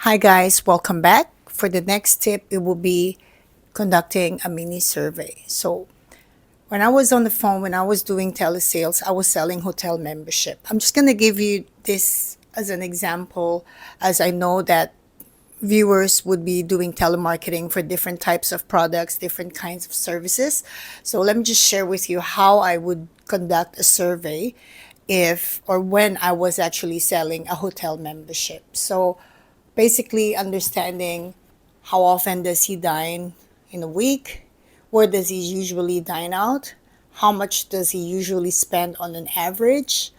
Hi guys, welcome back. For the next tip, it will be conducting a mini survey. So, when I was on the phone, when I was doing telesales, I was selling hotel membership. I'm just going to give you this as an example, as I know that viewers would be doing telemarketing for different types of products, different kinds of services. So, let me just share with you how I would conduct a survey if or when I was actually selling a hotel membership. So, basically understanding how often does he dine in a week, where does he usually dine out, how much does he usually spend on an average,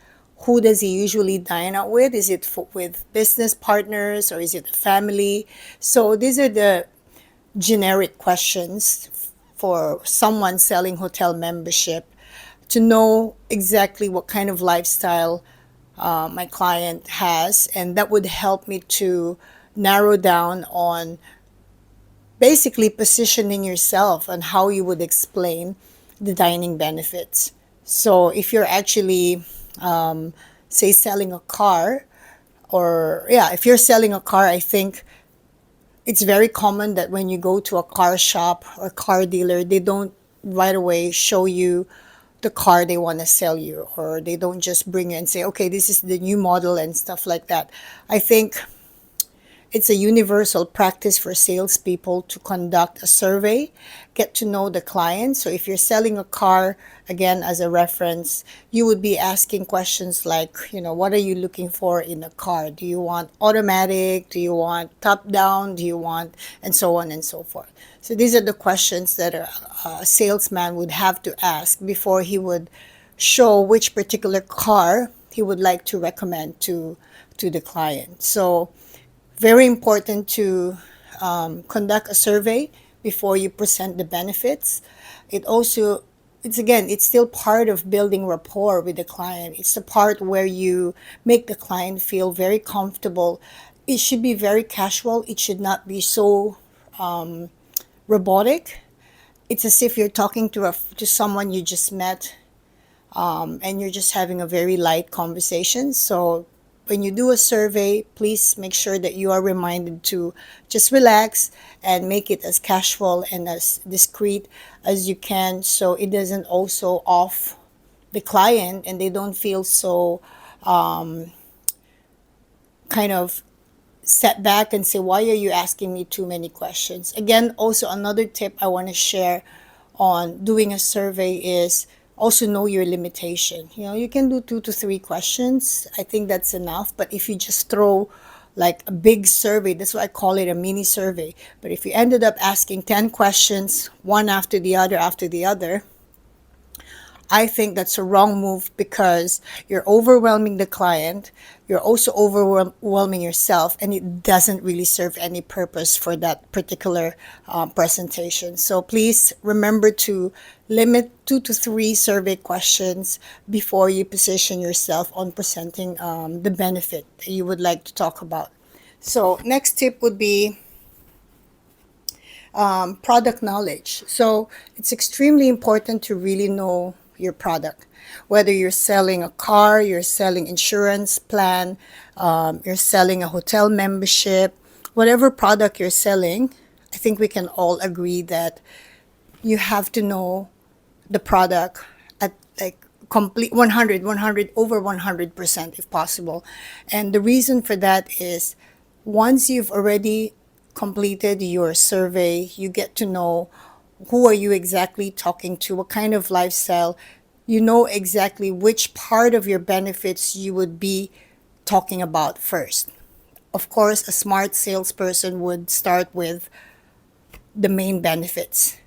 who does he usually dine out with, is it with business partners or is it a family. So these are the generic questions for someone selling hotel membership to know exactly what kind of lifestyle my client has, and that would help me to narrow down on basically positioning yourself and how you would explain the dining benefits. So if you're actually, say, selling a car, or yeah, if you're selling a car, I think it's very common that when you go to a car shop or car dealer, they don't right away show you the car they want to sell you, or they don't just bring you and say, okay, this is the new model and stuff like that. I think it's a universal practice for salespeople to conduct a survey, get to know the client. So if you're selling a car, again, as a reference, you would be asking questions like, what are you looking for in a car? Do you want automatic? Do you want top down? Do you want, and so on and so forth. So these are the questions that a salesman would have to ask before he would show which particular car he would like to recommend to the client. So very important to conduct a survey before you present the benefits. It also, it's still part of building rapport with the client. It's the part where you make the client feel very comfortable. It should be very casual. It should not be so robotic. It's as if you're talking to someone you just met, and you're just having a very light conversation. So when you do a survey, please make sure that you are reminded to just relax and make it as casual and as discreet as you can, so it doesn't also off the client and they don't feel so kind of set back and say, why are you asking me too many questions? Again, also another tip I want to share on doing a survey is also know your limitation. You can do 2 to 3 questions. I think that's enough. But if you just throw like a big survey, that's why I call it a mini survey. But if you ended up asking 10 questions, one after the other, I think that's a wrong move because you're overwhelming the client. You're also overwhelming yourself, and it doesn't really serve any purpose for that particular presentation. So please remember to limit 2 to 3 survey questions before you position yourself on presenting the benefit that you would like to talk about. So next tip would be product knowledge. So it's extremely important to really know your product. Whether you're selling a car, you're selling insurance plan, you're selling a hotel membership, whatever product you're selling, I think we can all agree that you have to know the product at like complete 100, over 100% if possible. And the reason for that is once you've already completed your survey, you get to know who are you exactly talking to, what kind of lifestyle, you know exactly which part of your benefits you would be talking about first. Of course, a smart salesperson would start with the main benefits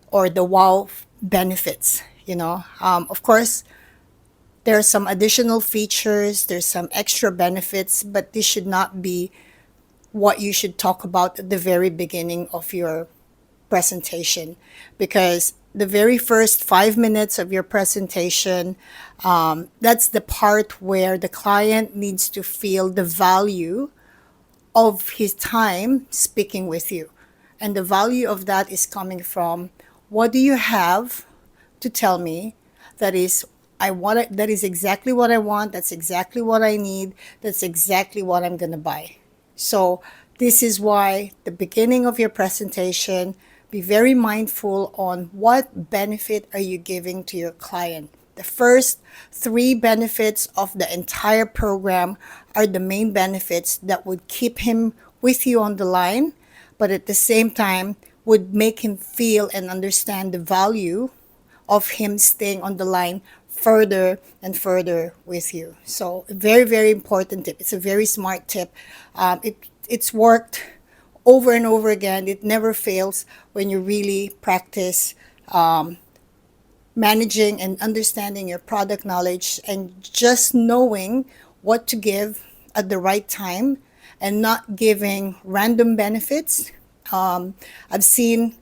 or the wow benefits. Of course, there are some additional features, there's some extra benefits, but this should not be what you should talk about at the very beginning of your presentation, because the very first 5 minutes of your presentation, that's the part where the client needs to feel the value of his time speaking with you. And the value of that is coming from what do you have to tell me that is I want that is exactly what I want, that's exactly what I need, that's exactly what I'm going to buy. So this is why the beginning of your presentation, be very mindful on what benefit are you giving to your client. The first three benefits of the entire program are the main benefits that would keep him with you on the line, but at the same time would make him feel and understand the value of him staying on the line further and further with you. So a very, very important tip. It's a very smart tip. It's worked over and over again. It never fails when you really practice managing and understanding your product knowledge and just knowing what to give at the right time and not giving random benefits. I've seen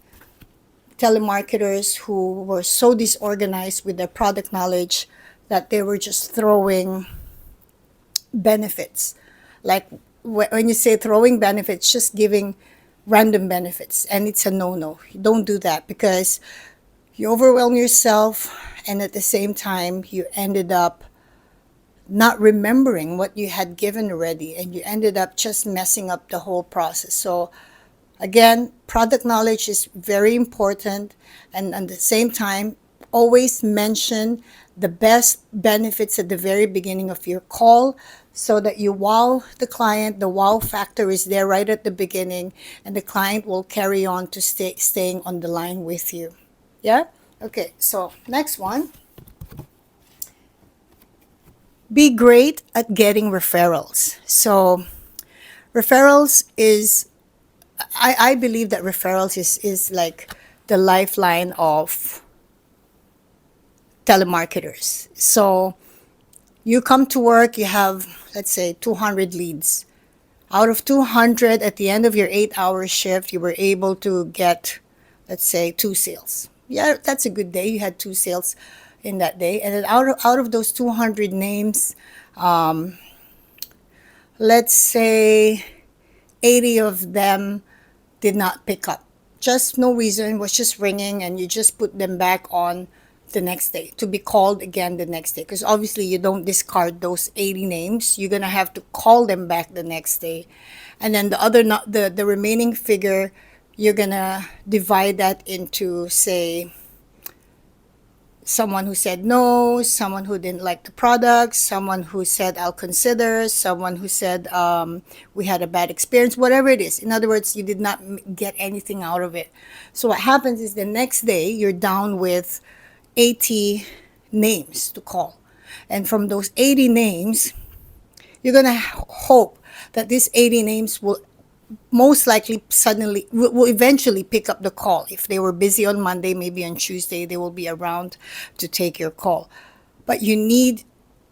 telemarketers who were so disorganized with their product knowledge that they were just throwing benefits. Like when you say throwing benefits, just giving random benefits, and it's a no-no. You don't do that because you overwhelm yourself, and at the same time, you ended up not remembering what you had given already, and you ended up just messing up the whole process. So again, product knowledge is very important, and at the same time, always mention the best benefits at the very beginning of your call so that you wow the client. The wow factor is there right at the beginning, and the client will carry on to staying on the line with you. Yeah? Okay, so next one. Be great at getting referrals. So, referrals is I believe that referrals is like the lifeline of telemarketers. So you come to work, you have, let's say, 200 leads. Out of 200, at the end of your 8-hour shift, you were able to get, let's say, two sales. Yeah, that's a good day. You had two sales in that day. And then out of those 200 names, let's say 80 of them did not pick up. Just no reason, was just ringing, and you just put them back on the next day to be called again the next day. Because obviously you don't discard those 80 names. You're gonna have to call them back the next day. And then the other not the remaining figure, you're gonna divide that into, say, someone who said no, someone who didn't like the product, someone who said I'll consider, someone who said we had a bad experience, whatever it is. In other words, you did not get anything out of it. So what happens is the next day you're down with 80 names to call. And from those 80 names, you're going to hope that these 80 names will most likely suddenly will eventually pick up the call. If they were busy on Monday, maybe on Tuesday they will be around to take your call. But you need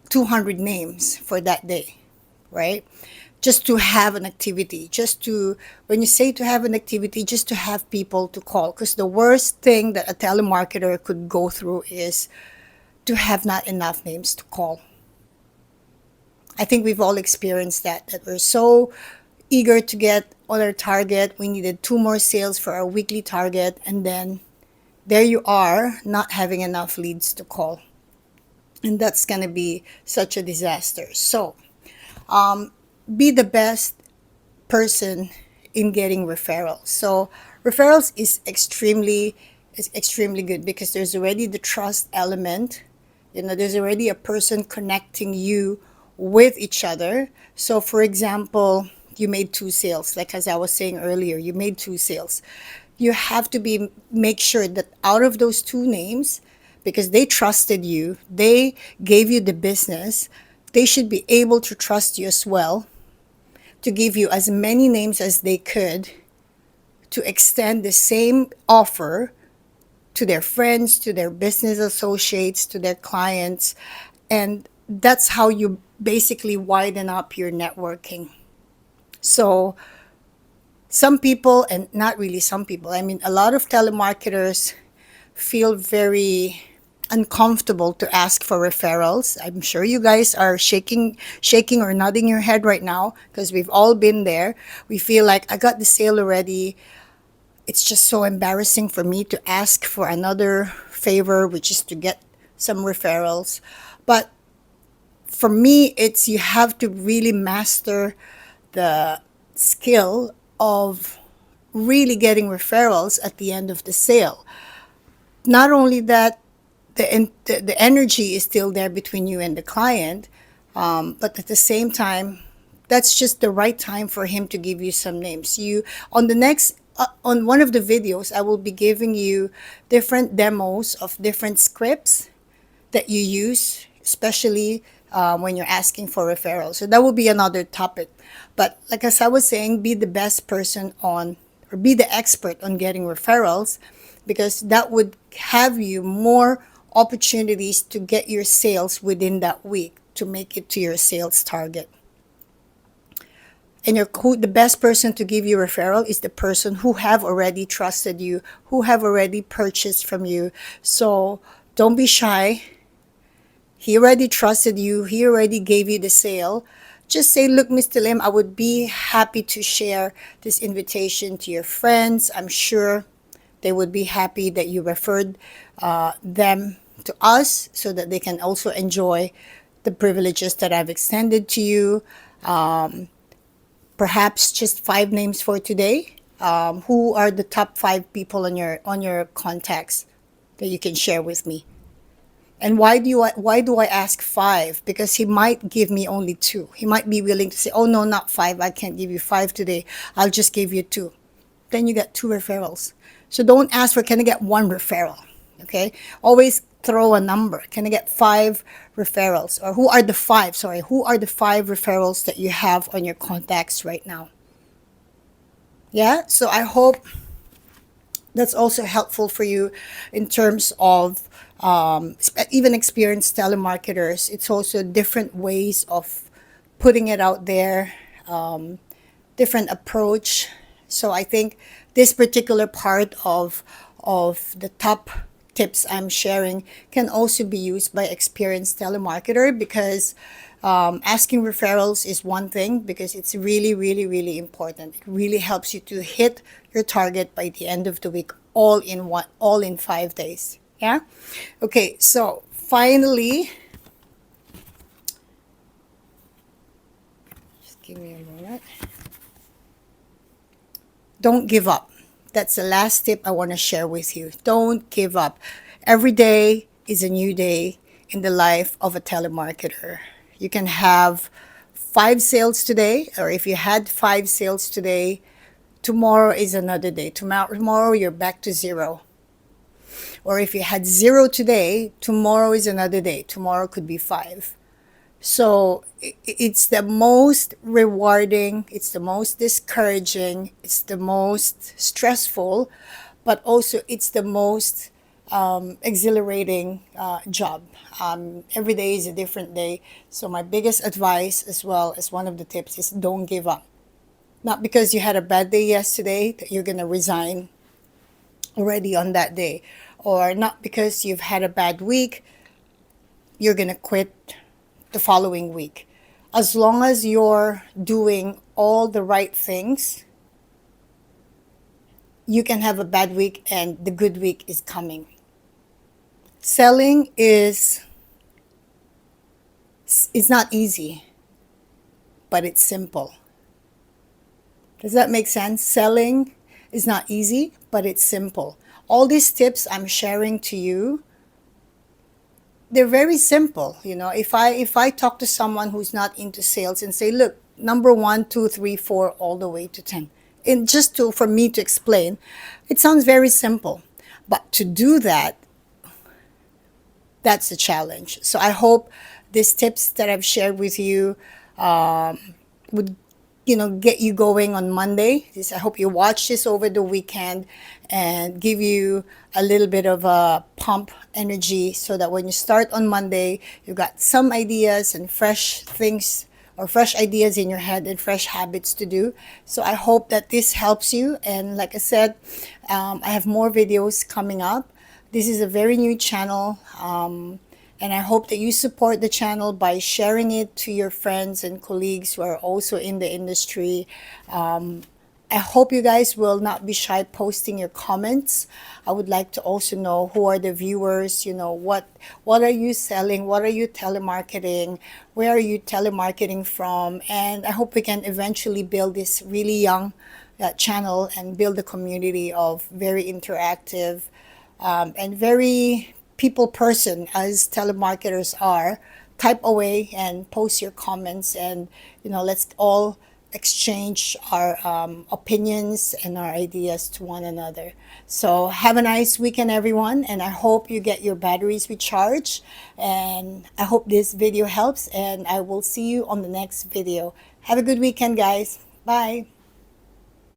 200 names for that day, right? Just to have an activity, just to, when you say to have an activity, just to have people to call. Because the worst thing that a telemarketer could go through is to have not enough names to call. I think we've all experienced that we're so eager to get on our target. We needed two more sales for our weekly target, and then there you are, not having enough leads to call. And that's going to be such a disaster. So, be the best person in getting referrals. So, referrals is extremely good because there's already the trust element. There's already a person connecting you with each other. So, for example, you made two sales, like as I was saying earlier, you made two sales. You have to make sure that out of those two names, because they trusted you, they gave you the business, they should be able to trust you as well, to give you as many names as they could to extend the same offer to their friends, to their business associates, to their clients. And that's how you basically widen up your networking. So some people, and not really some people, I mean, a lot of telemarketers feel very uncomfortable to ask for referrals. I'm sure you guys are shaking or nodding your head right now because we've all been there. We feel like I got the sale already. It's just so embarrassing for me to ask for another favor, which is to get some referrals. But for me, it's you have to really master the skill of really getting referrals at the end of the sale. Not only that, the energy is still there between you and the client, but at the same time, that's just the right time for him to give you some names. You on the next on one of the videos, I will be giving you different demos of different scripts that you use, especially when you're asking for referrals. So that will be another topic. But like as I was saying, be the best person on, or be the expert on getting referrals, because that would have you more opportunities to get your sales within that week to make it to your sales target. And the best person to give you referral is the person who have already trusted you, who have already purchased from you. So don't be shy. He already trusted you. He already gave you the sale. Just say, look, Mr. Lim, I would be happy to share this invitation to your friends. I'm sure they would be happy that you referred them to us so that they can also enjoy the privileges that I've extended to you. Perhaps just 5 names for today. Who are the top 5 people on your contacts that you can share with me? And why do I ask 5? Because he might give me only 2. He might be willing to say, "Oh no, not 5. I can't give you 5 today. I'll just give you 2." Then you get 2 referrals. So don't ask for, can I get 1 referral? Okay? Always throw a number. Can I get 5 referrals? Or who are the 5? Sorry, who are the 5 referrals that you have on your contacts right now? Yeah? So I hope that's also helpful for you in terms of even experienced telemarketers. It's also different ways of putting it out there, different approach. So I think this particular part of the top tips I'm sharing can also be used by experienced telemarketer, because asking referrals is one thing, because it's really, really, really important. It really helps you to hit your target by the end of the week, all in 5 days. Yeah. Okay. So finally, just give me a moment. Don't give up. That's the last tip I want to share with you. Don't give up. Every day is a new day in the life of a telemarketer. You can have 5 sales today, or if you had 5 sales today, tomorrow is another day. Tomorrow you're back to 0. Or if you had 0 today, tomorrow is another day. Tomorrow could be 5. So it's the most rewarding, it's the most discouraging, it's the most stressful, but also it's the most exhilarating job. Every day is a different day. So my biggest advice, as well as one of the tips, is don't give up. Not because you had a bad day yesterday that you're going to resign already on that day, or not because you've had a bad week you're going to quit the following week. As long as you're doing all the right things, you can have a bad week and the good week is coming. Selling is it's not easy, but it's simple. Does that make sense? Selling is not easy, but it's simple. All these tips I'm sharing to you, they're very simple. If I talk to someone who's not into sales and say, look, number 1, 2, 3, 4, all the way to 10, and just for me to explain, it sounds very simple. But to do that, that's the challenge. So I hope these tips that I've shared with you would get you going on Monday. I hope you watch this over the weekend and give you a little bit of a pump energy, so that when you start on Monday, you've got some ideas and fresh things, or fresh ideas in your head and fresh habits to do. So I hope that this helps you. And like I said, I have more videos coming up. This is a very new channel. And I hope that you support the channel by sharing it to your friends and colleagues who are also in the industry. I hope you guys will not be shy posting your comments. I would like to also know who are the viewers, what are you selling, what are you telemarketing, where are you telemarketing from, and I hope we can eventually build this really young channel and build a community of very interactive and very people person as telemarketers are. Type away and post your comments, and let's all exchange our opinions and our ideas to one another. So have a nice weekend, everyone, and I hope you get your batteries recharged, and I hope this video helps, and I will see you on the next video. Have a good weekend, guys. Bye.